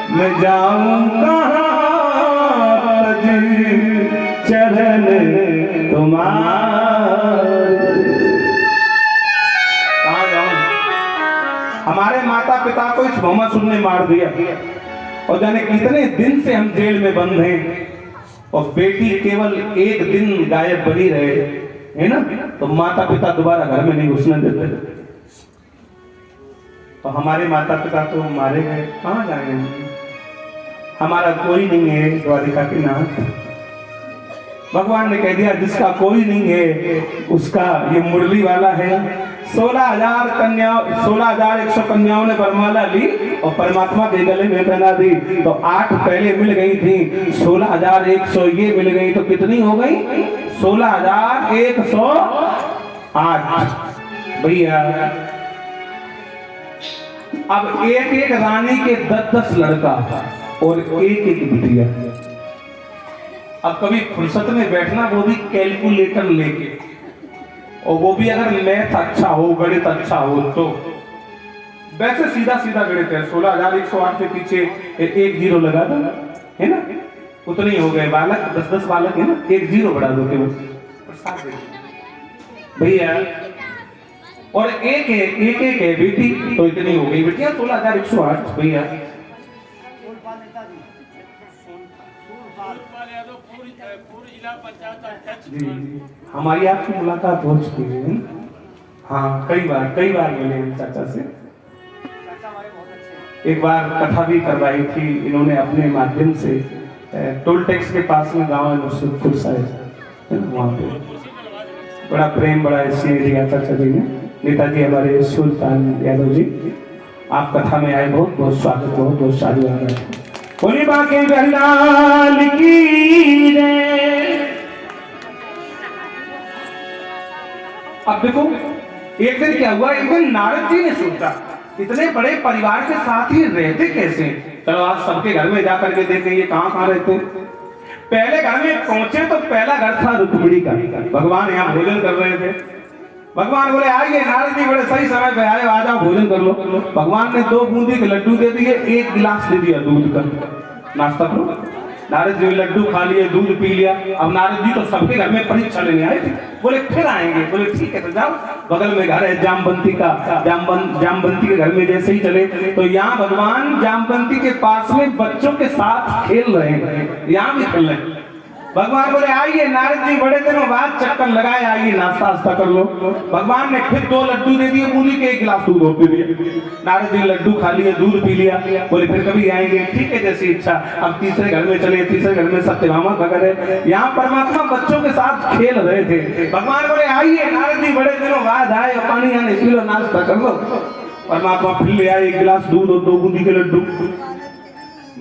मैं जाऊं कहाँ तज चरण तुम्हारे। कहाँ जाऊं? हमारे माता पिता को इस भौमासुर ने मार दिया और जाने कितने दिन से हम जेल में बंद हैं और बेटी केवल एक दिन गायब बनी रहे है ना, तो माता पिता दोबारा घर में नहीं घुसने देते। तो हमारे माता पिता तो मारे गए, कहाँ जाएंगे? हमारा कोई नहीं है द्वारिका के नाथ। भगवान ने कह दिया जिसका कोई नहीं है उसका ये मुरली वाला है। 16,100 कन्याओं ने वरमाला ली और परमात्मा के गले में पहना दी। तो 8 पहले मिल गई थी, 16,100 ये मिल गई, तो कितनी हो गई? 16,108 भैया। अब एक एक रानी के 10-10 लड़का और एक एक बिटिया। अब कभी फुर्सत में बैठना, वो भी कैलकुलेटर लेके, और वो भी अगर मैथ अच्छा हो, गणित अच्छा हो तो। वैसे सीधा सीधा गणित है, 16,108 के पीछे एक जीरो लगा दो, है ना, उतने ही हो गए बालक, 10-10 बालक है ना, एक जीरो बढ़ा दो केवल भैया। और एक है बेटी, तो इतनी हो गई बेटियां 16,108 भैया। जी हमारी आपकी मुलाकात हो चुकी है। हाँ कई बार मिले हैं चाचा से। एक बार कथा भी करवाई थी इन्होंने अपने माध्यम से, टोल टैक्स के पास में गाँव है खुद साहिब, वहाँ पे बड़ा प्रेम बड़ा स्नेह दिया चाचा जी ने। नेताजी हमारे सुल्तान यादव जी, आप कथा में आए, बहुत बहुत स्वागत, बहुत बहुत साधुवाद। बोली बाकी लाल की रे। अब देखो एक दिन क्या हुआ, एक दिन नारद जी ने सोचा इतने बड़े परिवार के साथ ही रहते कैसे, चलो आज सबके घर में जाकर के देखें ये कहाँ रहते। पहले घर में पहुंचे तो पहला घर था रुक्मिणी का। भगवान यहाँ भोजन कर रहे थे। भगवान बोले आइए नारद जी, बड़े सही समय पे आए, आ जाओ भोजन कर लो। भगवान ने 2 बूंदी के लड्डू दे दिए, 1 गिलास दे दिया दूध का, नाश्ता करो। नारद जी लड्डू खा लिए, दूध पी लिया। अब नारद जी तो सबके घर में परीक्षा लेने आए थे, बोले फिर आएंगे, बोले ठीक है तो जाओ। बगल में घर है जामवंती का, जामवंती के घर में जैसे ही चले तो यहाँ भगवान जामवंती के पास में बच्चों के साथ खेल रहे हैं, यहाँ भी खेल रहे हैं। भगवान बोले आइए नारद जी, बड़े दिनों बाद चक्कर लगाए, आइए नाश्ता वास्ता कर लो। भगवान ने फिर 2 लड्डू दे दिए, मूली के 1 गिलास दूध दे दिया। नारद जी लड्डू खा लिए, दूध पी लिया, बोले फिर कभी आएंगे, ठीक है जैसी इच्छा। अब तीसरे घर में चले, तीसरे घर में सत्यभामा का घर है, यहाँ परमात्मा बच्चों के साथ खेल रहे थे। भगवान बोले आइए नारद जी, बड़े दिनों बाद आए, पानी आने पी लो, नाश्ता कर लो। परमात्मा फिर ले आए 1 गिलास दूध और 2 बूंदी के लड्डू।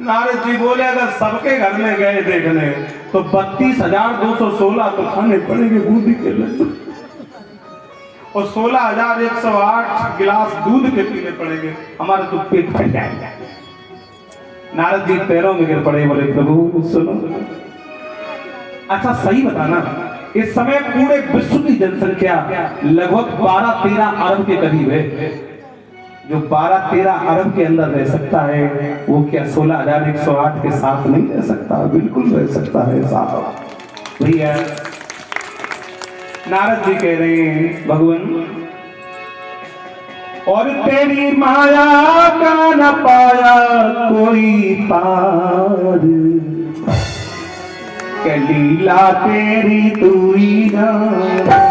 नारद जी बोले अगर सबके घर में गए देखने तो 32,216 तो खाने पड़ेंगे बूंदी के लड्डू, और 16,108 गिलास दूध के पीने पड़ेंगे, हमारा तो पेट फट जाएगा। नारद जी पैरों में गिर पड़े, बोले प्रभु सुनो, अच्छा सही बताना, इस समय पूरे विश्व की जनसंख्या लगभग 12-13 अरब के करीब है। जो 12-13 अरब के अंदर रह सकता है वो क्या 16,108 के साथ नहीं रह सकता? बिल्कुल रह सकता है साथ भैया। नारद जी कह रहे हैं भगवान, और तेरी माया का न पाया कोई पार, क्या लीला तेरी तू ही ना।